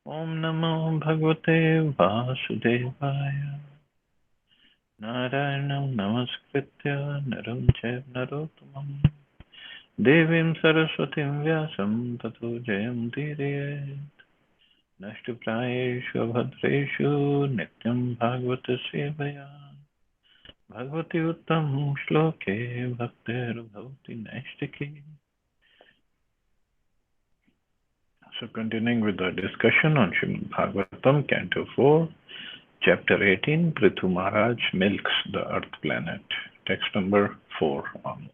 Om Namo Bhagavate Vasudevaya. Narayanam Namaskritya Naram Chaiv Narottamam Devim Saraswatim Vyasam Tato Jayam Tirayet Nashtuprayeshu Abhadreshu Nityam Bhagavata Sevaya Bhagavati Uttam Shloke Bhaktir Bhavati Naistiki. So continuing with the discussion on Srimad Bhagavatam, Canto 4, Chapter 18, Prithu Maharaj milks the earth planet. Text number 4 onwards.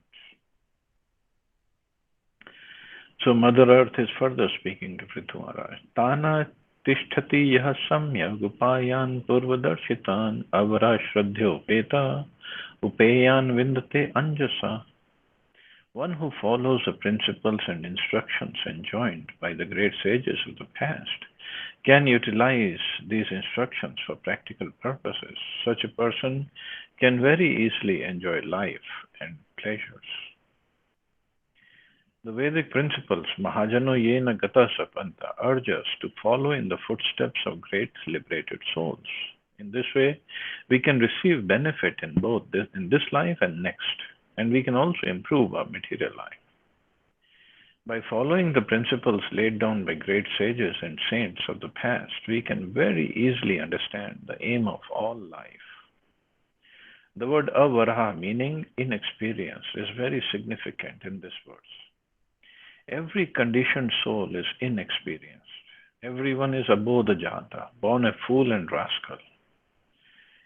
So Mother Earth is further speaking to Prithu Maharaj. Tana tishtati yah samyag upayan purvadarshitan avara shraddhyo peta upeyan vindate anjasa. One who follows the principles and instructions enjoined by the great sages of the past can utilize these instructions for practical purposes. Such a person can very easily enjoy life and pleasures. The Vedic principles Mahajano Yena Gata Sapanta urge us to follow in the footsteps of great liberated souls. In this way, we can receive benefit in both this life and next, and we can also improve our material life. By following the principles laid down by great sages and saints of the past, we can very easily understand the aim of all life. The word avaraha, meaning inexperienced, is very significant in this verse. Every conditioned soul is inexperienced. Everyone is abodha jata, born a fool and rascal.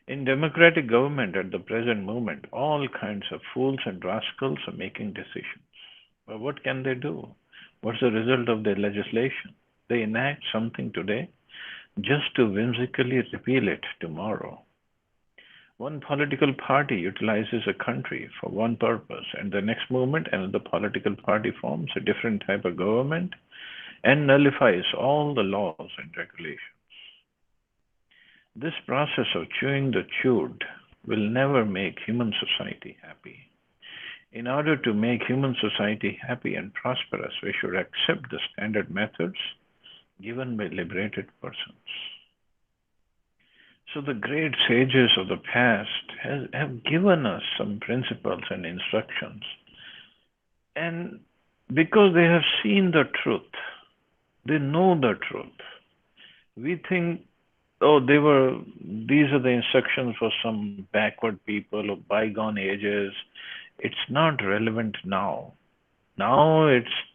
In democratic government at the present moment, all kinds of fools and rascals are making decisions. But what can they do? What's the result of their legislation? They enact something today just to whimsically repeal it tomorrow. One political party utilizes a country for one purpose, and the next moment another political party forms a different type of government and nullifies all the laws and regulations. This process of chewing the chewed will never make human society happy. In order to make human society happy and prosperous, we should accept the standard methods given by liberated persons. So the great sages of the past have given us some principles and instructions. And because they have seen the truth, they know the truth. We think, oh, these are the instructions for some backward people of bygone ages. It's not relevant now. Now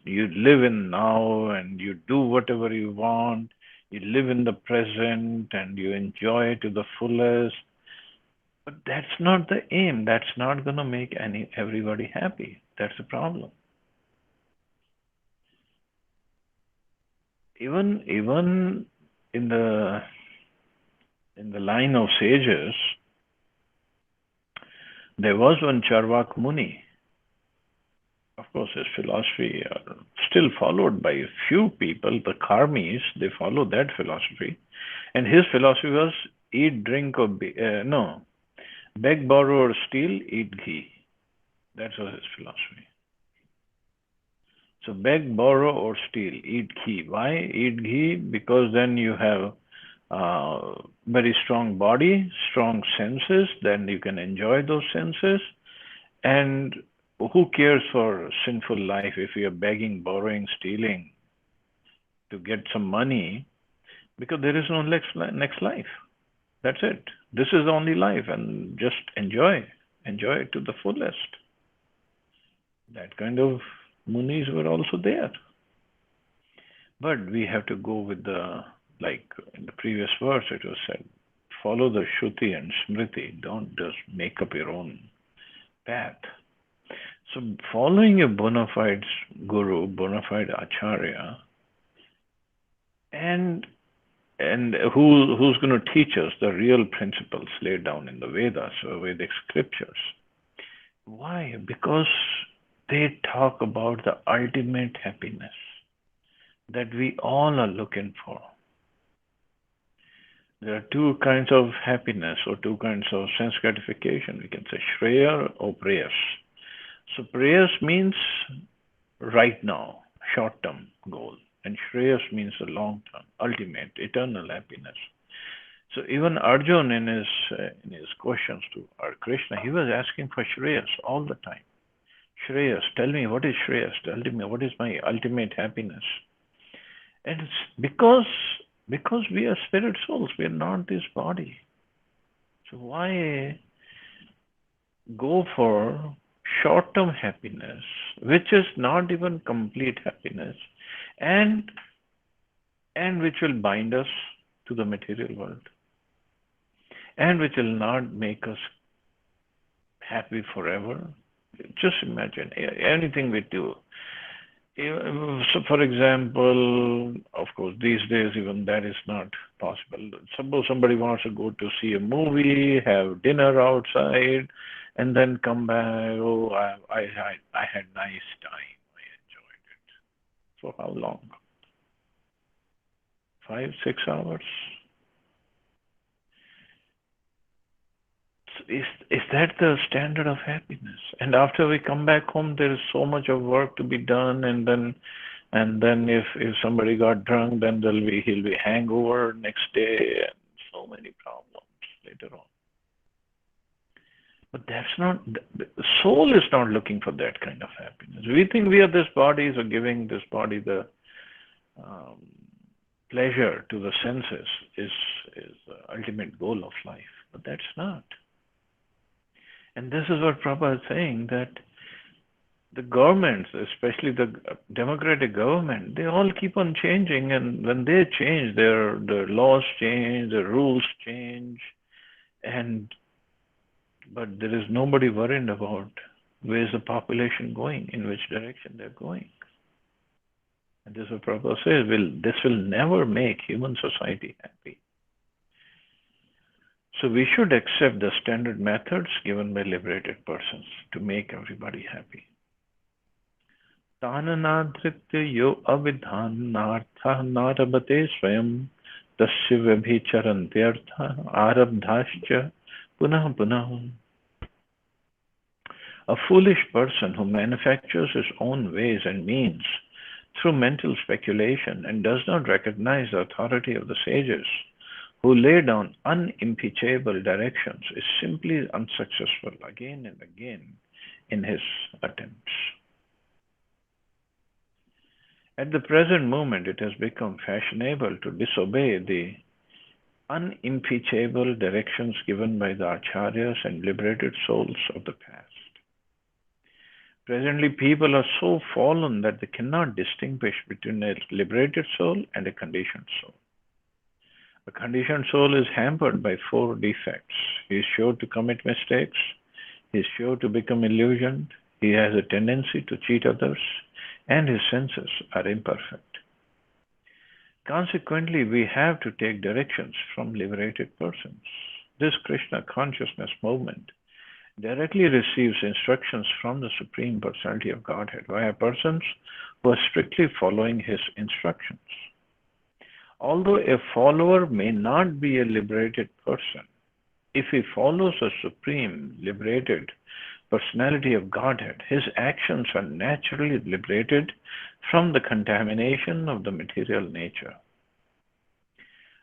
you live in now and you do whatever you want. You live in the present and you enjoy to the fullest. But that's not the aim. That's not going to make everybody happy. That's the problem. Even in the line of sages, there was one Charvak Muni. Of course, his philosophy still followed by a few people, the Karmis, they follow that philosophy. And his philosophy was eat, drink, or no, beg, borrow, or steal, eat ghee. That was his philosophy. So beg, borrow, or steal, eat ghee. Why eat ghee? Because then you have very strong body, strong senses, then you can enjoy those senses. And who cares for sinful life if you are begging, borrowing, stealing to get some money? Because there is no next life. That's it. This is the only life, and just enjoy it to the fullest. That kind of munis were also there. But we have to go with like in the previous verse it was said, follow the Shruti and Smriti. Don't just make up your own path. So following a bona fide guru, bona fide acharya, and who's going to teach us the real principles laid down in the Vedas or Vedic scriptures. Why? Because they talk about the ultimate happiness that we all are looking for. There are two kinds of happiness or two kinds of sense gratification. We can say Shreya or Prayas. So Prayas means right now, short-term goal. and Shreyas means the long term, ultimate, eternal happiness. So even Arjun in his questions to our Krishna, he was asking for Shreyas all the time. Shreyas, tell me what is Shreyas? Tell me what is my ultimate happiness? And it's because we are spirit souls, we are not this body. So why go for short-term happiness, which is not even complete happiness, and which will bind us to the material world, and which will not make us happy forever? Just imagine anything we do. So, for example, of course, these days even that is not possible. Suppose somebody wants to go to see a movie, have dinner outside, and then come back. Oh, I had nice time. I enjoyed it. For how long? 5, 6 hours? Is that the standard of happiness? And after we come back home, there is so much of work to be done, and then if somebody got drunk, then he'll be hangover next day, and so many problems later on. But that's not the soul is not looking for that kind of happiness. We think we are this body, so giving this body the um, pleasure to the senses is the ultimate goal of life. But that's not. And this is what Prabhupada is saying, that the governments, especially the democratic government, they all keep on changing, and when they change, their laws change, the rules change, but there is nobody worried about where is the population going, in which direction they're going. And this is what Prabhupada says, this will never make human society happy. So we should accept the standard methods given by liberated persons to make everybody happy. Tananadritya yo avidhanartha narabate swayam tasya vabhicharantyartha arabdhascha punah punah. A foolish person who manufactures his own ways and means through mental speculation and does not recognize the authority of the sages who lay down unimpeachable directions is simply unsuccessful again and again in his attempts. At the present moment, it has become fashionable to disobey the unimpeachable directions given by the acharyas and liberated souls of the past. Presently, people are so fallen that they cannot distinguish between a liberated soul and a conditioned soul. A conditioned soul is hampered by 4 defects. He is sure to commit mistakes. He is sure to become illusioned. He has a tendency to cheat others, and his senses are imperfect. Consequently, we have to take directions from liberated persons. This Krishna consciousness movement directly receives instructions from the Supreme Personality of Godhead via persons who are strictly following his instructions. Although a follower may not be a liberated person, if he follows a supreme liberated personality of Godhead, his actions are naturally liberated from the contamination of the material nature.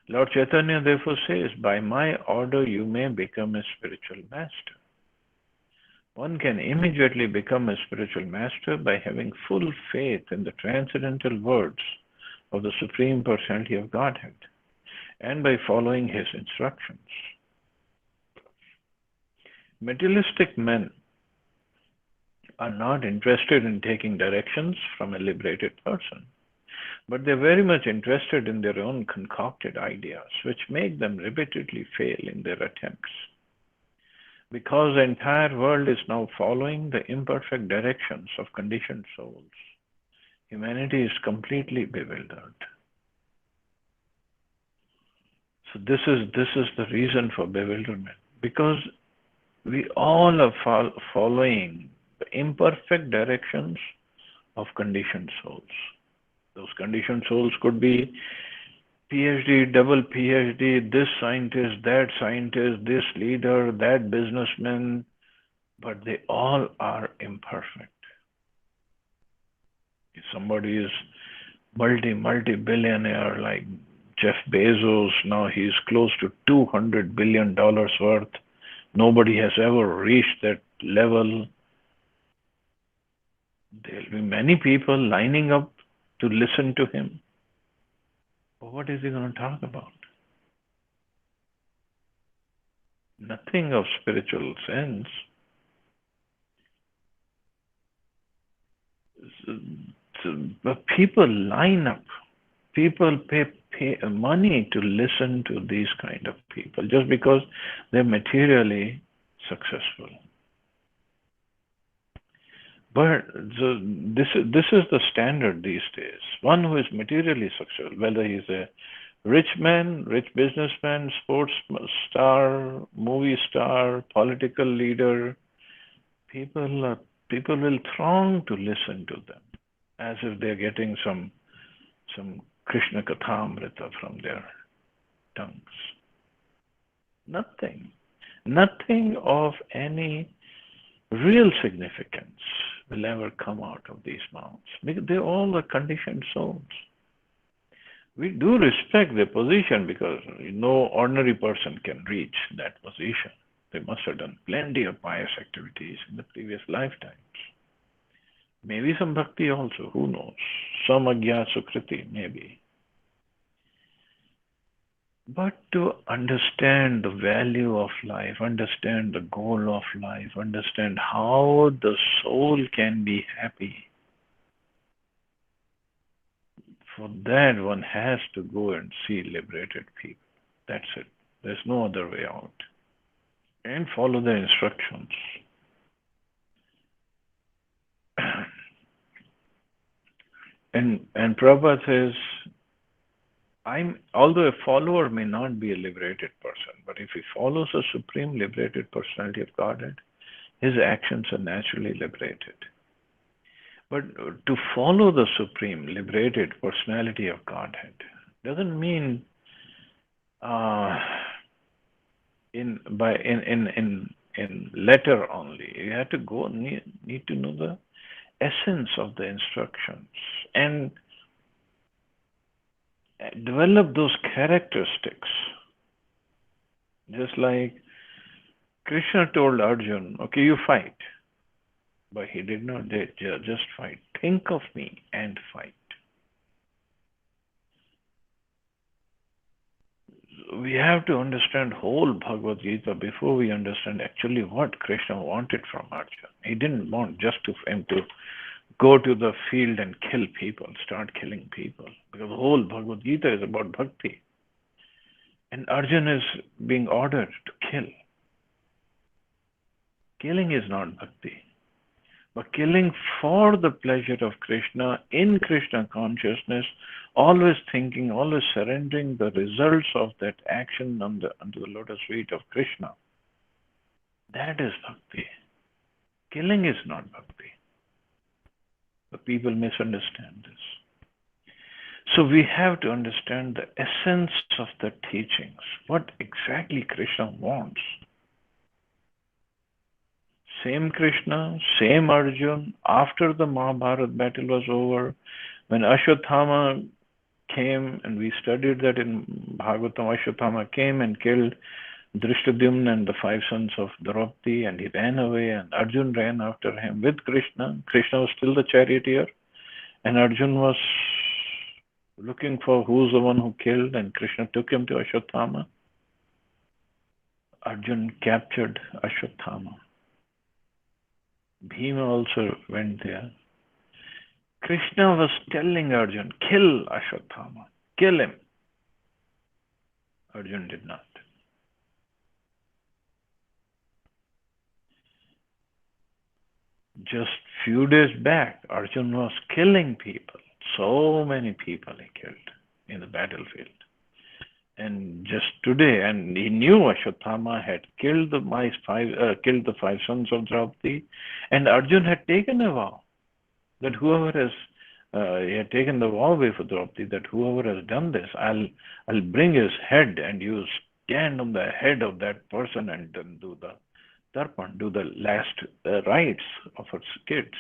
Lord Chaitanya therefore says, by my order you may become a spiritual master. One can immediately become a spiritual master by having full faith in the transcendental words of the Supreme Personality of Godhead and by following his instructions. Materialistic men are not interested in taking directions from a liberated person, but they're very much interested in their own concocted ideas, which make them repeatedly fail in their attempts. Because the entire world is now following the imperfect directions of conditioned souls, humanity is completely bewildered. So this is the reason for bewilderment, because we all are following the imperfect directions of conditioned souls. Those conditioned souls could be PhD, double PhD, this scientist, this leader, that businessman, but they all are imperfect. If somebody is multi-billionaire like Jeff Bezos. Now he's close to $200 billion worth. Nobody has ever reached that level. There'll be many people lining up to listen to him. But what is he going to talk about? Nothing of spiritual sense. But people line up. People pay money to listen to these kind of people just because they're materially successful. But this is the standard these days. One who is materially successful, whether he's a rich man, rich businessman, sports star, movie star, political leader, people people will throng to listen to them as if they're getting some Krishna Kathamrita from their tongues. Nothing. Nothing of any real significance will ever come out of these mouths because they all are conditioned souls. We do respect their position because no ordinary person can reach that position. They must have done plenty of pious activities in the previous lifetimes. Maybe some bhakti also, who knows? Some agya sukriti, maybe. But to understand the value of life, understand the goal of life, understand how the soul can be happy, for that one has to go and see liberated people. That's it. There's no other way out. And follow the instructions. And Prabhupada says, although a follower may not be a liberated person, but if he follows a supreme liberated personality of Godhead, his actions are naturally liberated. But to follow the supreme liberated personality of Godhead doesn't mean in letter only. You have to go need to know the essence of the instructions and develop those characteristics. Just like Krishna told Arjun, okay, you fight. But he did not just fight. Think of me and fight. We have to understand whole Bhagavad Gita before we understand actually what Krishna wanted from Arjun. He didn't want just him to go to the field and kill people, start killing people. Because the whole Bhagavad Gita is about bhakti. And Arjun is being ordered to kill. Killing is not bhakti. But killing for the pleasure of Krishna, in Krishna consciousness, always thinking, always surrendering the results of that action unto the lotus feet of Krishna. That is bhakti. Killing is not bhakti. But people misunderstand this. So we have to understand the essence of the teachings, what exactly Krishna wants. Same Krishna, same Arjun, after the Mahabharata battle was over, when Ashwatthama came, and we studied that in Bhagavatam, Ashwatthama came and killed Drishtadyumna and the 5 sons of Draupadi, and he ran away, and Arjun ran after him with Krishna. Krishna was still the charioteer, and Arjun was looking for who's the one who killed, and Krishna took him to Ashwatthama. Arjun captured Ashwatthama. Bhima also went there. Krishna was telling Arjun, kill Ashwatthama, kill him. Arjun did not. Just few days back, Arjun was killing people. So many people he killed in the battlefield. And just today, and he knew Ashwatthama had killed the 5 sons of Draupadi, and Arjun had taken a vow that he had taken the vow before Draupadi that whoever has done this, I'll bring his head, and you stand on the head of that person and then do the tarpan, do the last rites of his kids.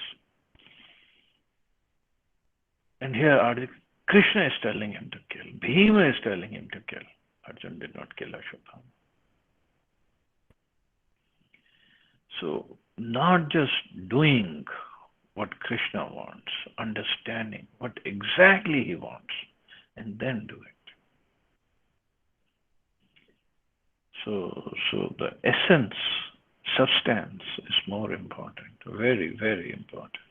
And here Krishna is telling him to kill. Bhima is telling him to kill. Arjun did not kill Ashwatthama. So, not just doing what Krishna wants, understanding what exactly he wants, and then do it. So the essence, substance is more important, very, very important.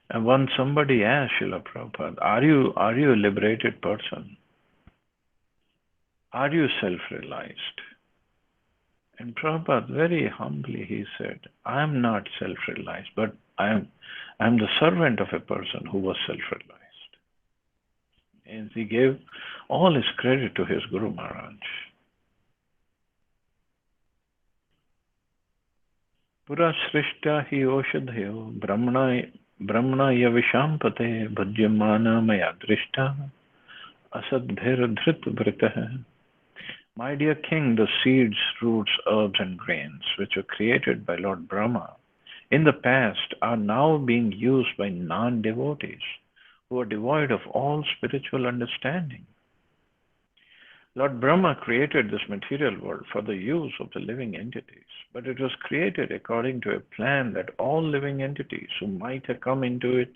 And once somebody asked Srila Prabhupada, are you a liberated person? Are you self-realized? And Prabhupada very humbly he said, I am not self-realized, but I am the servant of a person who was self-realized. And he gave all his credit to his Guru Maharaj. Pura srishta hi oshadhayo brahmana yavishampate bhajyamana maya drishta asadbhir dhrit vritah. My dear king, the seeds, roots, herbs and grains which were created by Lord Brahma in the past are now being used by non-devotees who are devoid of all spiritual understanding. Lord Brahma created this material world for the use of the living entities, but it was created according to a plan that all living entities who might have come into it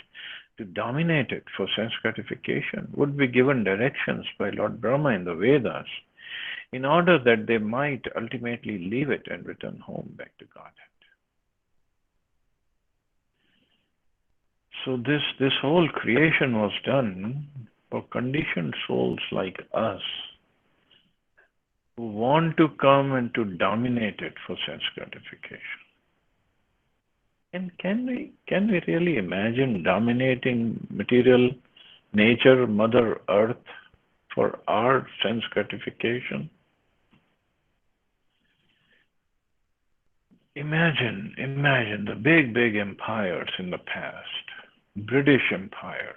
to dominate it for sense gratification would be given directions by Lord Brahma in the Vedas in order that they might ultimately leave it and return home back to Godhead. So this whole creation was done for conditioned souls like us who want to come and to dominate it for sense gratification. And can we really imagine dominating material nature, Mother Earth, for our sense gratification? Imagine the big empires in the past. British Empire.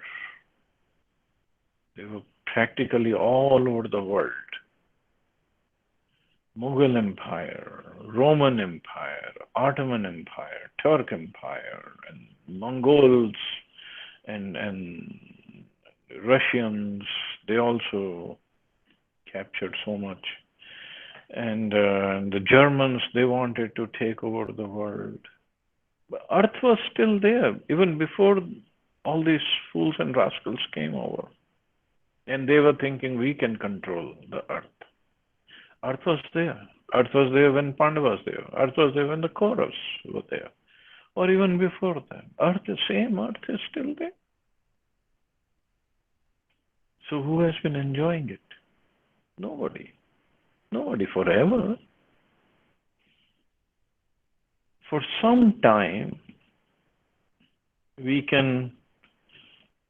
They were practically all over the world. Mughal Empire, Roman Empire, Ottoman Empire, Turk Empire, and Mongols and Russians, they also captured so much. And the Germans, they wanted to take over the world. But Earth was still there, even before all these fools and rascals came over. And they were thinking we can control the Earth. Earth was there. Earth was there when Pandavas were there. Earth was there when the Kauravas were there. Or even before that. Earth is still there. So who has been enjoying it? Nobody. Nobody forever. For some time, we can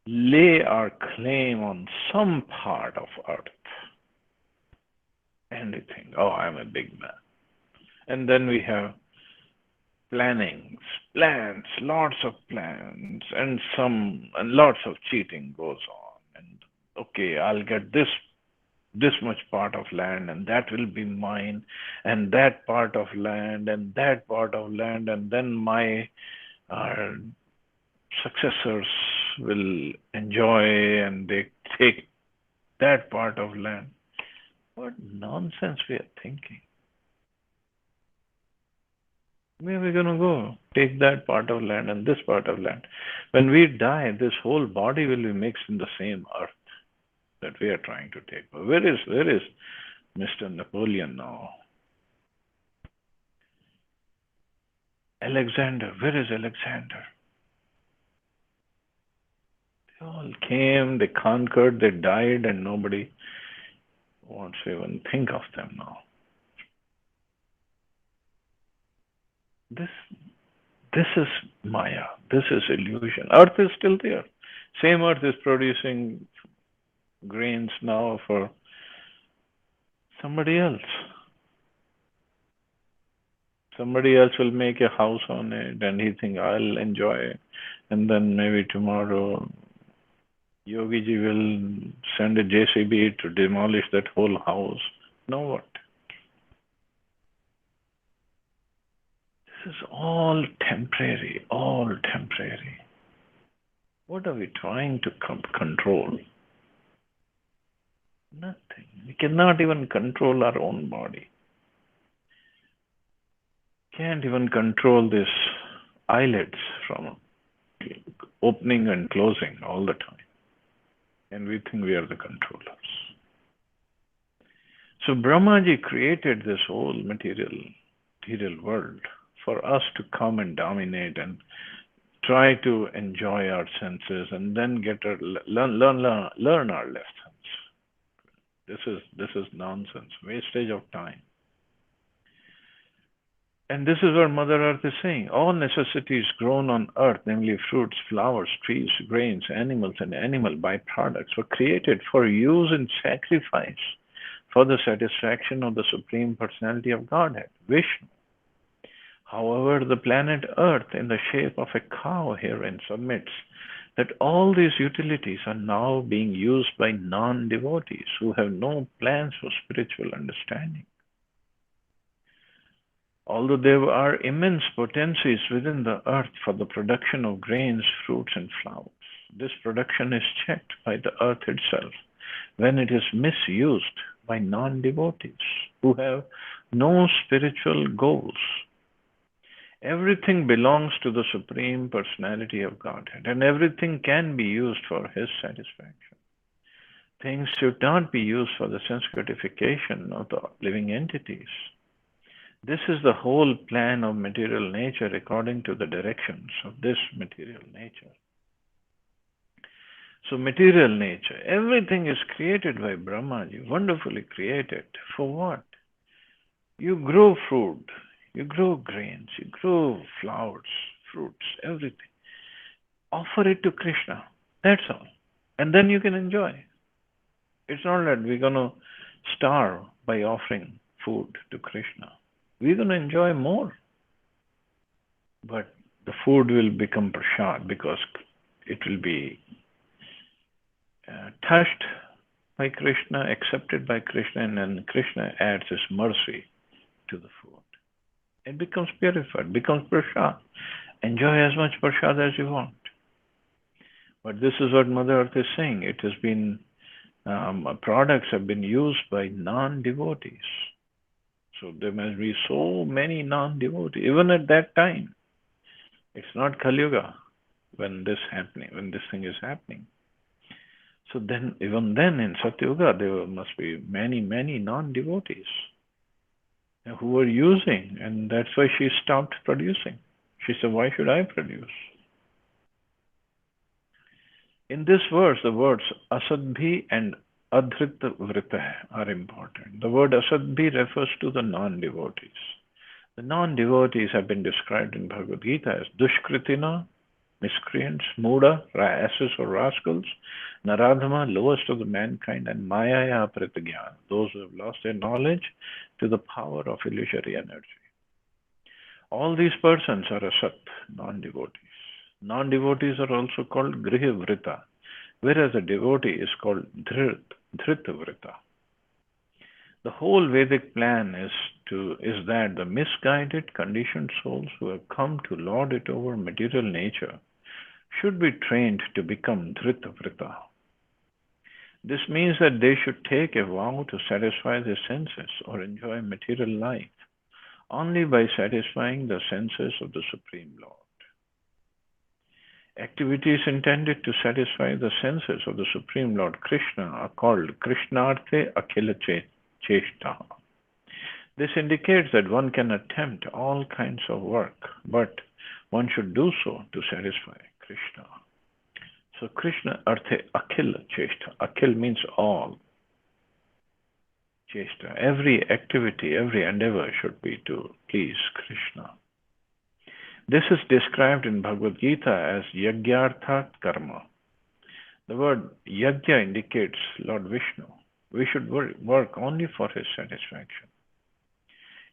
lay our claim on some part of Earth. And we think, oh, I'm a big man. And then we have plans, lots of plans, and lots of cheating goes on. And okay, I'll get this much part of land, and that will be mine, and that part of land, and that part of land, and then my successors will enjoy, and they take that part of land. What nonsense we are thinking. Where are we going to go? Take that part of land and this part of land. When we die, this whole body will be mixed in the same earth that we are trying to take. But where is Mr. Napoleon now? Alexander, where is Alexander? They all came, they conquered, they died, and nobody wants to even think of them now. This is Maya. This is illusion. Earth is still there. Same earth is producing grains now for somebody else. Somebody else will make a house on it and he thinks, I'll enjoy it. And then maybe tomorrow Yogi ji will send a JCB to demolish that whole house. Now what? This is all temporary, all temporary. What are we trying to control? Nothing. We cannot even control our own body. Can't even control these eyelids from opening and closing all the time. And we think we are the controllers. So Brahmaji created this whole material world for us to come and dominate and try to enjoy our senses and then learn our lessons. This is nonsense, wastage of time. And this is what Mother Earth is saying. All necessities grown on earth, namely fruits, flowers, trees, grains, animals, and animal byproducts, were created for use in sacrifice for the satisfaction of the Supreme Personality of Godhead, Vishnu. However, the planet Earth, in the shape of a cow herein, submits that all these utilities are now being used by non-devotees who have no plans for spiritual understanding. Although there are immense potencies within the earth for the production of grains, fruits, and flowers, this production is checked by the earth itself when it is misused by non-devotees who have no spiritual goals. Everything belongs to the Supreme Personality of Godhead, and everything can be used for His satisfaction. Things should not be used for the sense gratification of the living entities. This is the whole plan of material nature according to the directions of this material nature. So material nature, everything is created by Brahmaji, wonderfully created. For what? You grow fruit, you grow grains, you grow flowers, fruits, everything. Offer it to Krishna. That's all. And then you can enjoy. It's not that we're going to starve by offering food to Krishna. We're going to enjoy more. But the food will become prasad because it will be touched by Krishna, accepted by Krishna, and then Krishna adds His mercy to the food. It becomes purified, becomes prasad. Enjoy as much prasad as you want. But this is what Mother Earth is saying. It has been, products have been used by non-devotees. So there must be so many non-devotees, even at that time. It's not Kali Yuga when this thing is happening. So then, even then in Satyuga, there must be many, many non-devotees who were using, and that's why she stopped producing. She said, why should I produce? In this verse, the words asadbhi and adhrita vrita are important. The word asadbhi refers to the non-devotees. The non-devotees have been described in Bhagavad Gita as dushkritina, miscreants, muda, asses or rascals, naradhama, lowest of the mankind, and mayaya pritagyan, those who have lost their knowledge to the power of illusory energy. All these persons are asat, non-devotees. Non-devotees are also called grihavrita, whereas a devotee is called dhritavrita. The whole Vedic plan is that the misguided, conditioned souls who have come to lord it over material nature should be trained to become dhritavrita. This means that they should take a vow to satisfy their senses or enjoy material life only by satisfying the senses of the Supreme Lord. Activities intended to satisfy the senses of the Supreme Lord Krishna are called Krishnarthe Akhila Cheshta. This indicates that one can attempt all kinds of work, but one should do so to satisfy Krishna. So Krishna Arthe Akhila Cheshta. Akhil means all. Cheshta. Every activity, every endeavor should be to please Krishna. This is described in Bhagavad Gita as Yagyartha Karma. The word Yagya indicates Lord Vishnu. We should work only for His satisfaction.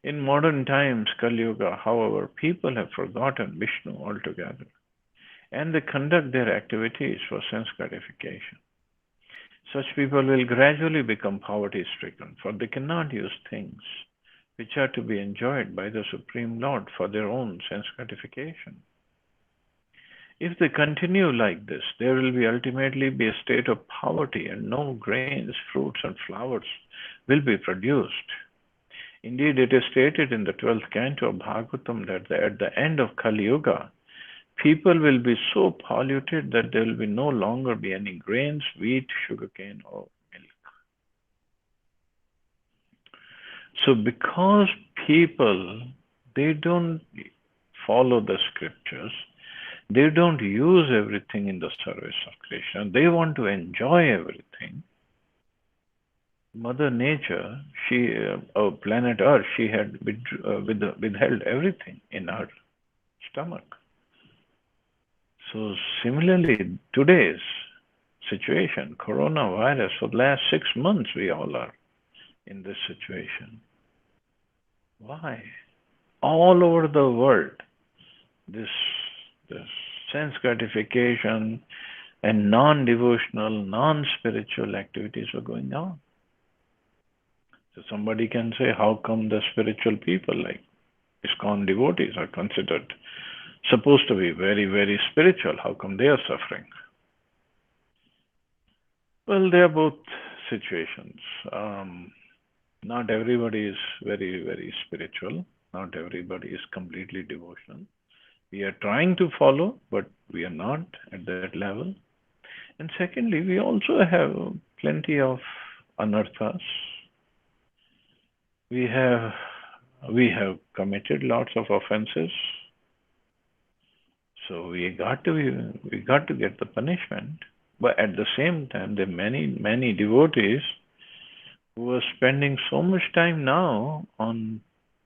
In modern times, Kali Yuga, however, people have forgotten Vishnu altogether, and they conduct their activities for sense gratification. Such people will gradually become poverty-stricken, for they cannot use things which are to be enjoyed by the Supreme Lord for their own sense gratification. If they continue like this, there will be ultimately be a state of poverty, and no grains, fruits, and flowers will be produced. Indeed, it is stated in the 12th canto of Bhagavatam that at the end of Kali Yuga, people will be so polluted that there will be no longer be any grains, wheat, sugarcane, or milk. So because people, they don't follow the scriptures, they don't use everything in the service of Krishna, they want to enjoy everything. Mother Nature, planet Earth, she had withheld everything in her stomach. So similarly, today's situation, coronavirus, for the last 6 months, we all are in this situation. Why? All over the world, this sense gratification and non-devotional, non-spiritual activities are going on. So somebody can say, how come the spiritual people like ISKCON devotees are considered supposed to be very, very spiritual? How come they are suffering? Well, they are both situations. Not everybody is very, very spiritual. Not everybody is completely devotional. We are trying to follow, but we are not at that level. And secondly, we also have plenty of anarthas. We have committed lots of offenses. So we got to get the punishment. But at the same time, there are many devotees who are spending so much time now on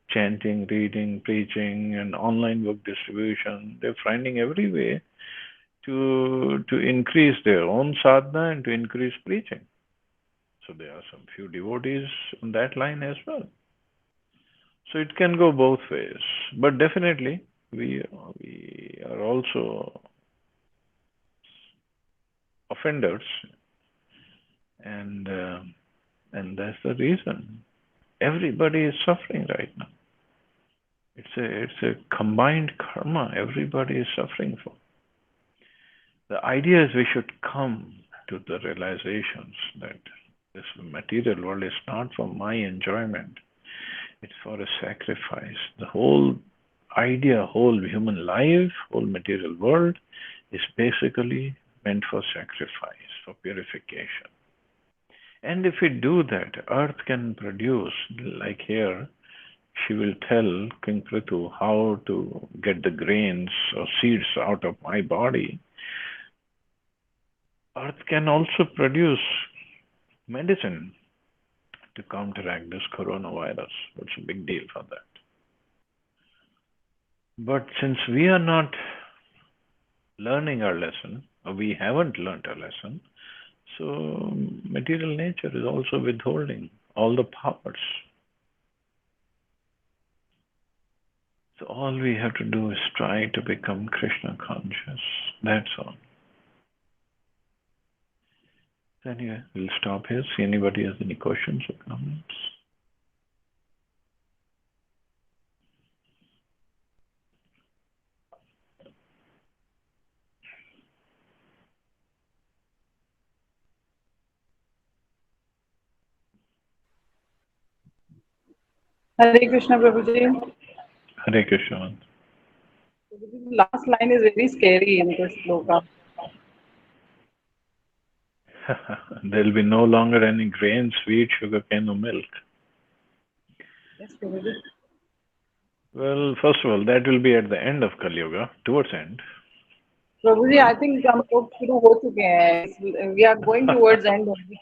chanting, reading, preaching, and online book distribution. They're finding every way to increase their own sadhana and to increase preaching. So there are some few devotees on that line as well. So it can go both ways. But definitely, we are also offenders, and that's the reason everybody is suffering right now. It's a combined karma everybody is suffering for. The idea is we should come to the realizations that this material world is not for my enjoyment. It's for a sacrifice. The whole idea, whole human life, whole material world is basically meant for sacrifice, for purification. And if we do that, earth can produce, like here, she will tell King Prithu how to get the grains or seeds out of my body. Earth can also produce medicine to counteract this coronavirus. What's a big deal for that? But since we are not learning our lesson, or we haven't learned our lesson, so material nature is also withholding all the powers. So all we have to do is try to become Krishna conscious. That's all. Anyway, we'll stop here. See anybody has any questions or comments? Hare Krishna, Prabhuji. Hare Krishna. The last line is very scary in this sloka. There'll be no longer any grain, sweet, sugarcane, or milk. Yes, Prabhuji. Well, first of all, that will be at the end of Kali Yuga, towards end. Prabhuji, I think हम लोग शुरू हो चुके हैं. We are going towards end only.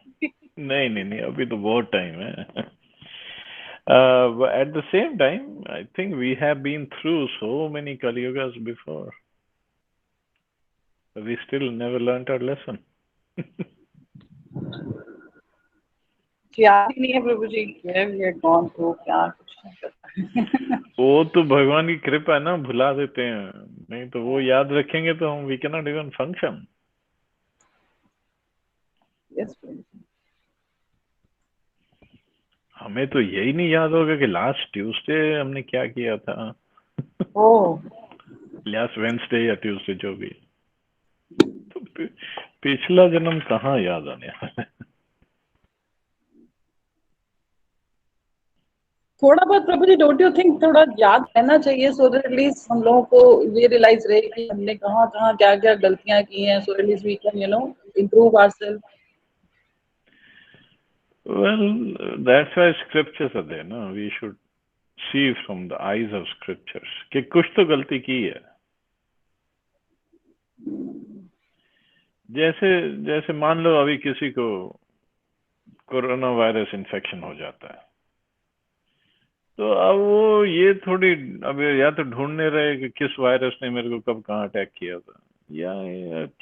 नहीं अभी तो बहुत time है. But at the same time, I think we have been through so many Kali Yugas before. But we still never learnt our lesson. याद ही नहीं है प्रभुजी. We are gone through क्या कुछ नहीं पता. वो तो भगवान की कृपा है ना, भुला देते हैं. नहीं तो वो याद रखेंगे तो हम we cannot even function. Yes, Prabhuji. हमें तो यही नहीं याद होगा कि लास्ट ट्यूसडे हमने क्या किया था। ओह, लास्ट वेंसडे या ट्यूसडे जो भी, तो पिछला जन्म कहाँ याद आने वाला है। थोड़ा बहुत प्रभु जी, डोंट यू थिंक थोड़ा याद रहना चाहिए, सो दैट एटलीस्ट हम लोगों को ये रियलाइज रहे कि हमने कहाँ कहाँ क्या क्या गलतियां की हैं, so at least we can improve ourselves. Well, that's why scriptures are there, no? We should see from the eyes of scriptures कि कुछ तो गलती की है। जैसे जैसे मान लो अभी किसी को कोरोना वायरस इन्फेक्शन हो जाता है, तो अब वो ये थोड़ी अब या तो ढूंढने रहे कि किस वायरस ने मेरे को कब कहाँ अटैक किया था, या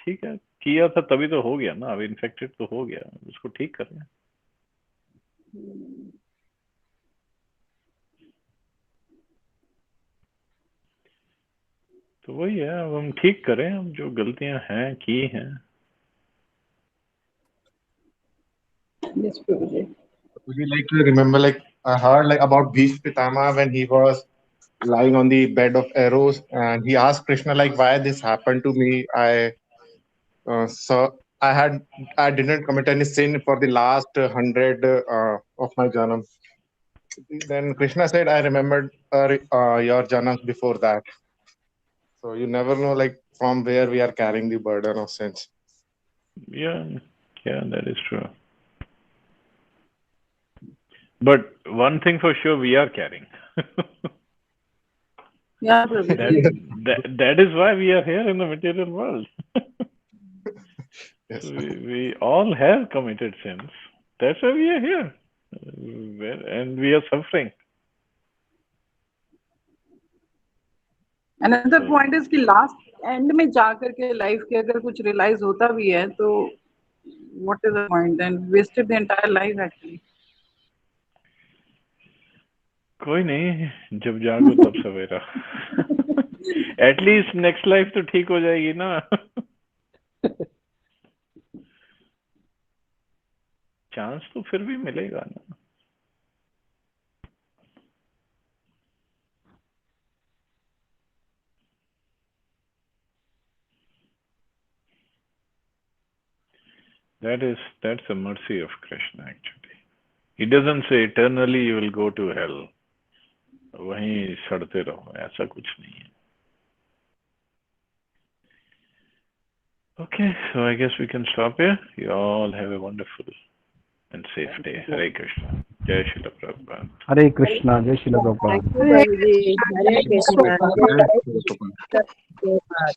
ठीक है किया था तभी तो हो गया ना, अब इन्फेक्टेड तो हो गया, उसको ठीक करें। तो वही है, अब हम ठीक करें, हम जो गलतियां हैं की हैं। Yes, Prabhu ji. Would you like to remember, like I heard like about Bhishma Pitama when he was lying on the bed of arrows, and he asked Krishna like, "Why this happened to me? So I didn't commit any sin for the last 100 of my janam." Then Krishna said, "I remembered your janams before that." So you never know, like from where we are carrying the burden of sins. Yeah, that is true. But one thing for sure, we are carrying. Yeah, Prabhu ji. that is why we are here in the material world. Yes. We all have committed sins. That's why we are here. And we are suffering. Another So, point is कि last and में जाकर के life के अगर कुछ realise होता भी है तो what is the point, and wasted the entire life actually. कोई नहीं, जब जागो तब सवेरा। एटलीस्ट नेक्स्ट लाइफ तो ठीक हो जाएगी ना। चांस तो फिर भी मिलेगा ना। That's a mercy of Krishna actually. He doesn't say eternally you will go to hell. वहीं सड़ते रहो, ऐसा कुछ नहीं है। Okay, so I guess we can stop here. You all have a wonderful and safe day. Hare Krishna. Jai Srila Prabhupada. Hare Krishna, Jai Srila Prabhupada. Thank you, Prabhuji. Hare Krishna. Jai Prabhupada.